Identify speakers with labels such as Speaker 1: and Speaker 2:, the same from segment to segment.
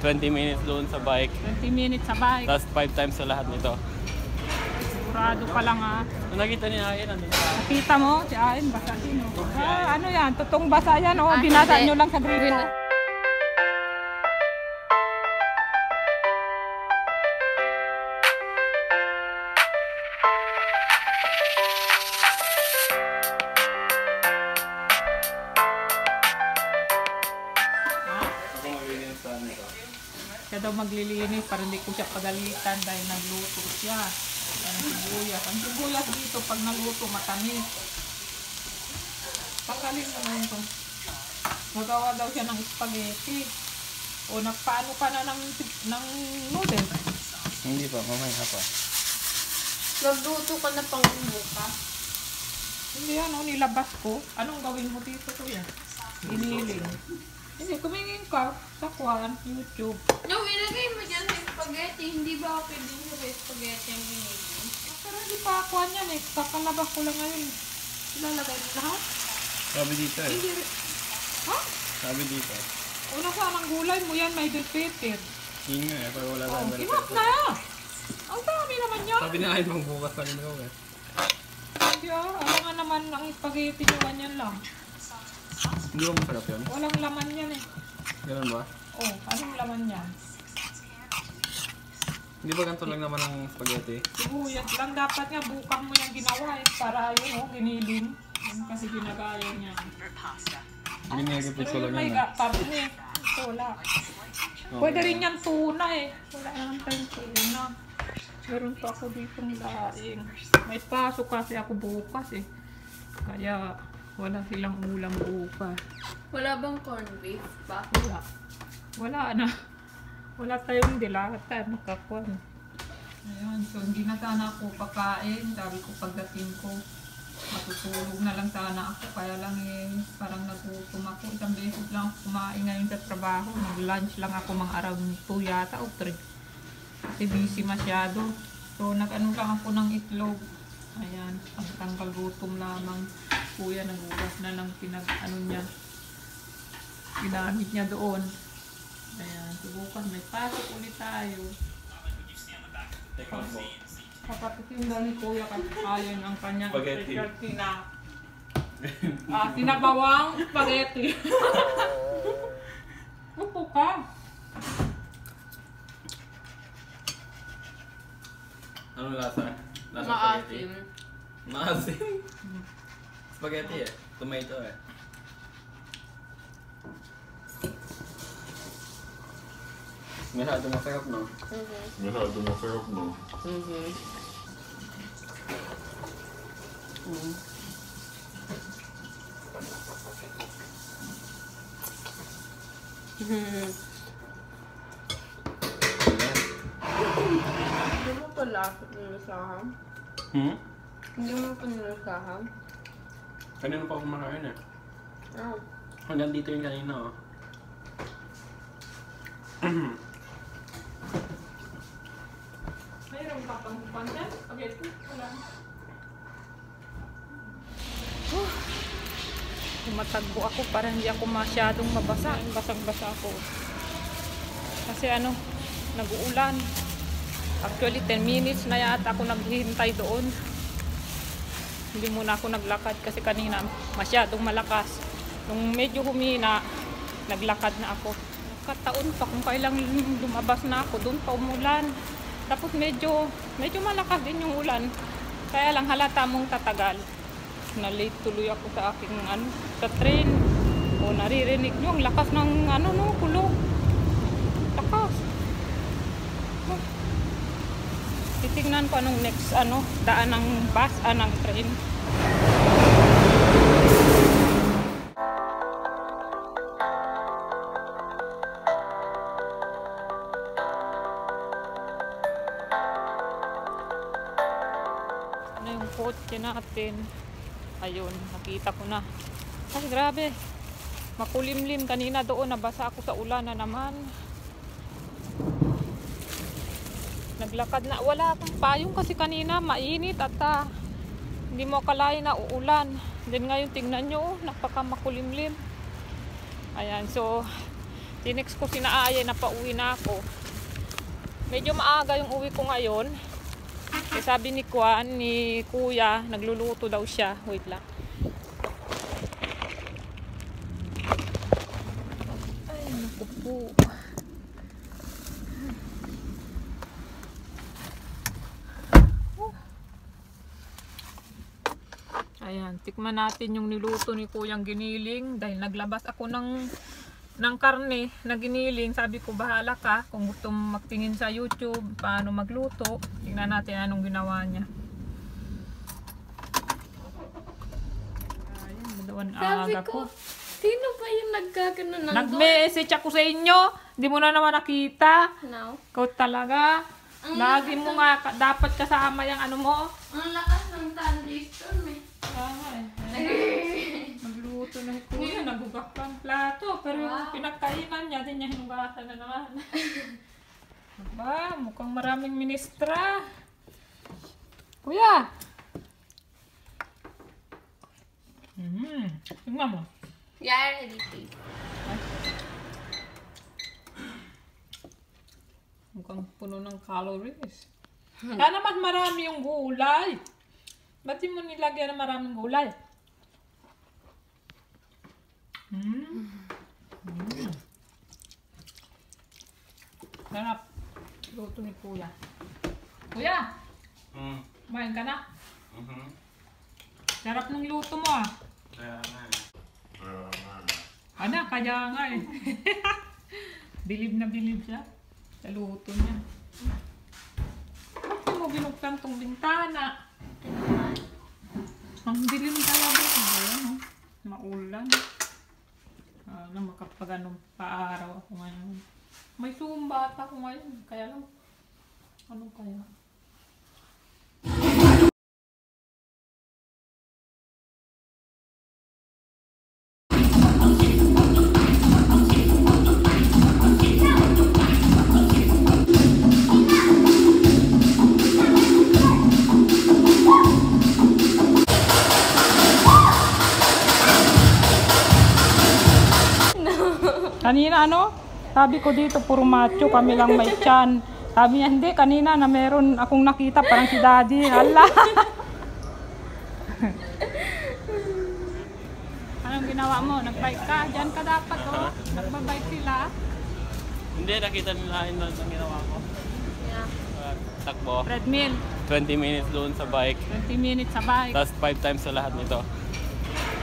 Speaker 1: 20 minutes doon sa bike.
Speaker 2: 20 minutes sa bike.
Speaker 1: Tapos 5 times sa lahat nito.
Speaker 2: Sigurado pa lang ha.
Speaker 1: Kung nakita ni Ayan, nandun sa...
Speaker 2: Nakita mo, si Ayan, basa din. Ano yan? Totoong basa yan. Binasa nyo lang sa grito. Siya daw maglilinis para hindi ko siya pagalitan dahil nagluto siya. Ang sibuyas. Ang sibuyas dito pag naluto matamis. Pagkalin mo na ito. Magawa daw siya ng spaghetti. O nagpaano ka na ng noodles?
Speaker 1: Hindi pa, mamaya pa.
Speaker 3: Nagluto ka na pang buka.
Speaker 2: Hindi nilabas ko. Anong gawin mo dito kuya? Iniling. Hindi, kumingin ka sa YouTube.
Speaker 3: No, ilagay mo dyan sa spaghetti. Hindi ba okay din sa spaghetti ang iniling?
Speaker 2: Pero hindi pa yan eh. Kakalabas ko lang ngayon. Ilalagay mo lahat?
Speaker 1: Sabi dito eh.
Speaker 2: Hindi. Ha?
Speaker 1: Sabi dito.
Speaker 2: Una saan ang gulay mo yan, may bell pepper.
Speaker 1: Yun nga eh, pag wala tayong bell
Speaker 2: Enough
Speaker 1: pepper.
Speaker 2: na! Ang dami naman yan.
Speaker 1: Sabi na Ayan, magbukas pa rin ako eh.
Speaker 2: Hindi alangan naman ang spaghetti nyo ganyan lang.
Speaker 1: Hindi ba masarap yun?
Speaker 2: Walang laman yan eh.
Speaker 1: Ganun ba?
Speaker 2: Anong laman yan?
Speaker 1: Hindi ba ganito lang naman ang spaghetti?
Speaker 2: Sibuyas lang. Dapat nga bukang mo yung ginawa eh. Para yun giniling. Yun kasi ginagaya niya.
Speaker 1: Hindi nilagay ko lang
Speaker 2: may
Speaker 1: yun eh.
Speaker 2: karne. Ito wala. Pwede rin yan tuna eh. Wala naman tayong tuna. Meron pa ako ditong laing. May pasok kasi ako bukas eh. Kaya wala silang ulam bukas.
Speaker 3: Wala bang corned beef pa?
Speaker 2: Wala. Wala na. Wala tayong dilata. Nakakuan. Ayun. So hindi na sana ako kakain. Sabi ko pagdating ko, matutulog na lang sana ako. Kaya lang eh, parang nagutom ako. Isang beses lang ako kumain ngayon sa trabaho. Nag-lunch lang ako mga around 2 yata o 3. Kasi busy masyado. So nag-ano lang ako ng itlog. Ayan. Pagtanggal gutom lamang. Kuya nagugas na lang ginamit niya doon. Ayan, subukan. May pasok ulit tayo. Kapatitinda ni Kuya kasi ayon ang kanyang specialty na sinabawang spaghetti. Upo ka.
Speaker 1: Anong lasa? Lasa
Speaker 3: Maasim.
Speaker 1: Maasim? Spaghetti eh. Tomato eh. Masyado masarap no? Masyado masarap no?
Speaker 3: Hindi mo pala nilasahan? Hindi mo pa nilasahan?
Speaker 1: Kanina pa ako kumakain eh.
Speaker 3: Oh.
Speaker 1: Hanggang dito yung kanina oh.
Speaker 2: Mayroon ka pang pandan? Spaghetti? Wala. Tumatagbo ako para hindi ako masyadong mabasa. Basag-basa ako. Kasi nag-uulan. Actually 10 minutes na yata ako naghihintay doon. Hindi muna ako naglakad kasi kanina masyadong malakas. Nung medyo humina, naglakad na ako. Kataon pa kung kailang lumabas na ako, doon pa umulan. Tapos medyo malakas din yung ulan. Kaya lang halata mong tatagal. Na-late tuloy ako sa aking sa train. O naririnig nyo ang lakas ng kulog. Lakas. Titignan ko anong next daan ng bus, ng train. Yung kotse natin. Ayun, nakita ko na. Ay, grabe. Makulimlim kanina doon. Nabasa ako sa ulan na naman. Naglakad na. Wala akong payong kasi kanina mainit at hindi mo akalain na uulan. Then ngayon tingnan nyo, napaka makulimlim. Ayan, so Tinext ko sina Aya na pauwi na ako. Medyo maaga yung uwi ko ngayon. Kasi sabi ni Kuya, nagluluto daw siya. Wait lang. Ay, naku po. Ayan, tikman natin yung niluto ni Kuyang Giniling dahil naglabas ako ng karne na giniling. Sabi ko, bahala ka kung gusto mo magtingin sa YouTube paano magluto. Tingnan natin anong ginawa niya. Ayan, madawan aga ko.
Speaker 3: Sino ba yung nagkagano ng
Speaker 2: Nag-message ako sa inyo. Di mo na naman nakita.
Speaker 3: No.
Speaker 2: Ikaw talaga. Lagi mo nga dapat kasama yung ano mo.
Speaker 3: Ang lakas ng thunderstorm eh.
Speaker 2: Magluto na ito. Kuya, nagugak pa ang plato. Pero yung pinagkainan niya, din niya hinugatan na naman. Aba, mukhang maraming ministra. Kuya! Tingnan mo.
Speaker 3: Yeah, ready.
Speaker 2: Mukhang puno ng calories. Kaya naman marami yung gulay. Ba't di mo nilagyan na maraming gulay? Sarap. Luto ni Kuya. Kuya! Kumain ka na? Sarap ng luto mo ah.
Speaker 1: Kaya nga.
Speaker 2: Ano, kaya nga eh. Bilib na bilib siya sa luto niya. Bakit mo binuksan tong bintana? Ang dilim talaga. Ayan, oh. Maulan. Makapag anong paaraw ako ngayon. May sumbat ako ngayon. Kaya lang, ano kaya? Kanina ano, sabi ko dito puro macho, kami lang may tiyan. Sabi niya, hindi, kanina na meron akong nakita parang si Daddy. Hala! Anong ginawa mo? Nagbike ka? Diyan ka dapat oh. Nagbabike sila.
Speaker 1: Hindi, nakita nila yun ang ginawa ko.
Speaker 3: Yeah.
Speaker 1: Takbo.
Speaker 2: Treadmill.
Speaker 1: 20 minutes doon sa bike.
Speaker 2: 20 minutes sa bike.
Speaker 1: Tapos 5 times sa lahat nito.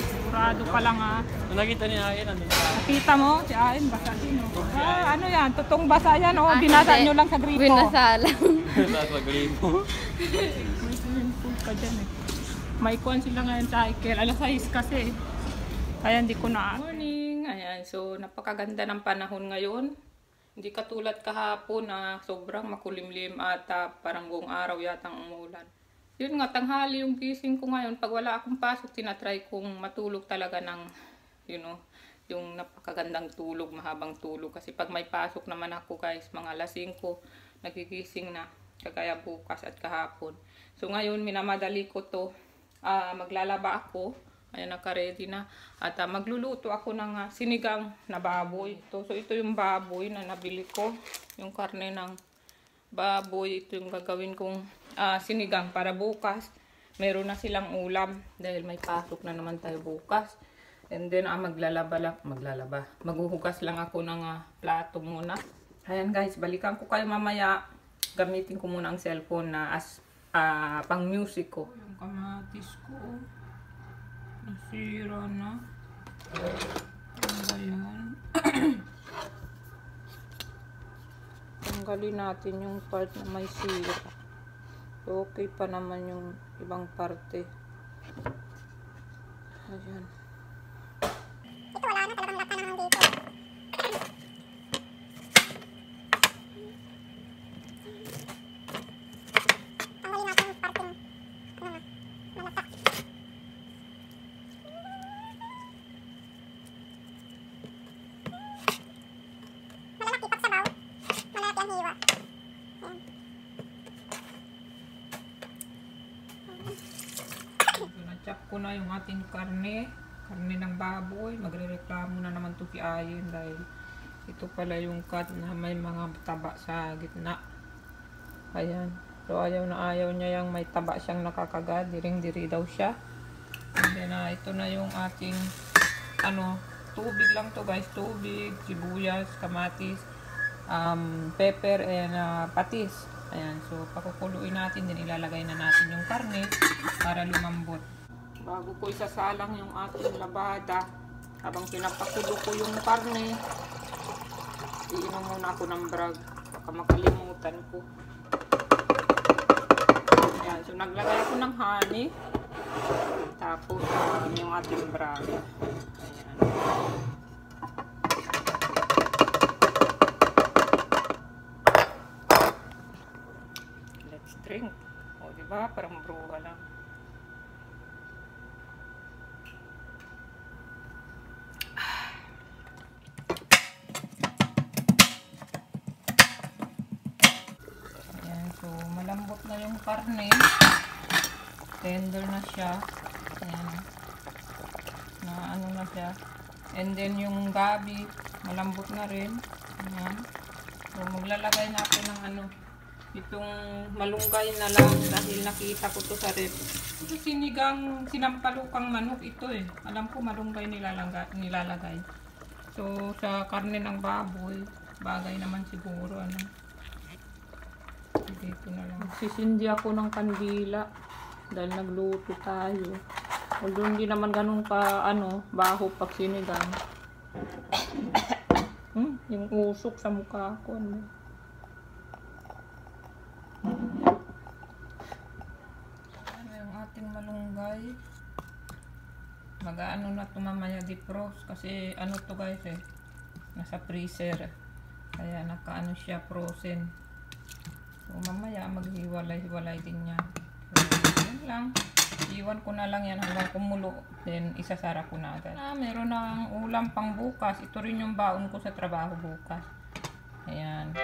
Speaker 2: Sigurado pa lang ah.
Speaker 1: Nung nakita niya yun, nandun sa
Speaker 2: Nakita mo? Si Ain, basa din oh. Ano yan? Totoong basa yan oh. Binasa nyo lang sa gripo.
Speaker 3: Binasa lang.
Speaker 1: Tapos maglipo.
Speaker 2: May swimming pool ka dyan eh. May kuhan sila ngayon sa cycle. Alas 6 kasi. Kaya hindi ko na. Morning! Ayan, so napakaganda ng panahon ngayon. Hindi katulad kahapon na sobrang makulimlim at parang buong araw yatang umulan. Yun nga, tanghali yung gising ko ngayon. Pag wala akong pasok, tinatry kong matulog talaga ng, you know, yung napakagandang tulog, mahabang tulog. Kasi pag may pasok naman ako guys, mga alas 5, nagigising na. Kagaya bukas at kahapon. So ngayon, minamadali ko to. Maglalaba ako. Ayan, naka-ready na. At magluluto ako ng sinigang na baboy. So ito yung baboy na nabili ko. Yung karne ng baboy. Ito yung gagawin kong sinigang para bukas. Meron na silang ulam. Dahil may pasok na naman tayo bukas. And then maghuhugas lang ako ng plato muna. Ayan guys, balikan ko kayo mamaya. Gamitin ko muna ang cellphone na as pang music ko. Yung kamatis ko. Nasira na. Ano ba yan? Tanggalin natin yung part na may sira. Okay pa naman yung ibang parte. Ayan.
Speaker 4: Ito wala na talagang lata naman dito. Tanggalin natin yung parting malata. Malalaki pag sabaw. Malalaki ang hiwa.
Speaker 2: Na-chop ko na yung ating karne ng baboy. Magre-reklamo na naman to si Ayen dahil Ito pala yung cut na may mga taba sa gitna. Ayan. So ayaw niya yung may taba siyang nakakagat. Diring-diri daw siya. And then ito na yung ating tubig lang to guys. Tubig, sibuyas, kamatis, pepper, and patis. Ayan. So pakukuluin natin. Then ilalagay na natin yung karne para lumambot. Bago ko isasalang yung ating labada, habang pinapakulo ko yung karne, iinom muna ako ng brag. Baka makalimutan ko. Ayan, so naglagay ako ng honey. Tapos yung ating brag. Ayan. Let's drink. O diba? Parang bruha lang. So, malambot na yung karne. Tender na siya. Ayan. Na ano na siya. And then yung gabi, malambot na rin. Ayan. So, maglalagay na ako ng itong malunggay na lang dahil nakita ko to sa rep. Ito sinampalukang manok ito eh. Alam ko malunggay nilalagay. So, sa karne ng baboy, bagay naman siguro dito na lang. Sisindi ako ng kandila dahil nagluto tayo. Although hindi naman ganun ka baho pag sinigang. Yung usok sa mukha ko. Yung ating malunggay. Mag-aano na ito mamaya defrost kasi to guys nasa freezer. Kaya nakaano siya frozen. So, mamaya maghiwalay-hiwalay din yan. So, yun lang. Iwan ko na lang yan hanggang kumulo. Then, isasara ko na agad. Meron na ulam pang bukas. Ito rin yung baon ko sa trabaho bukas. Ayan.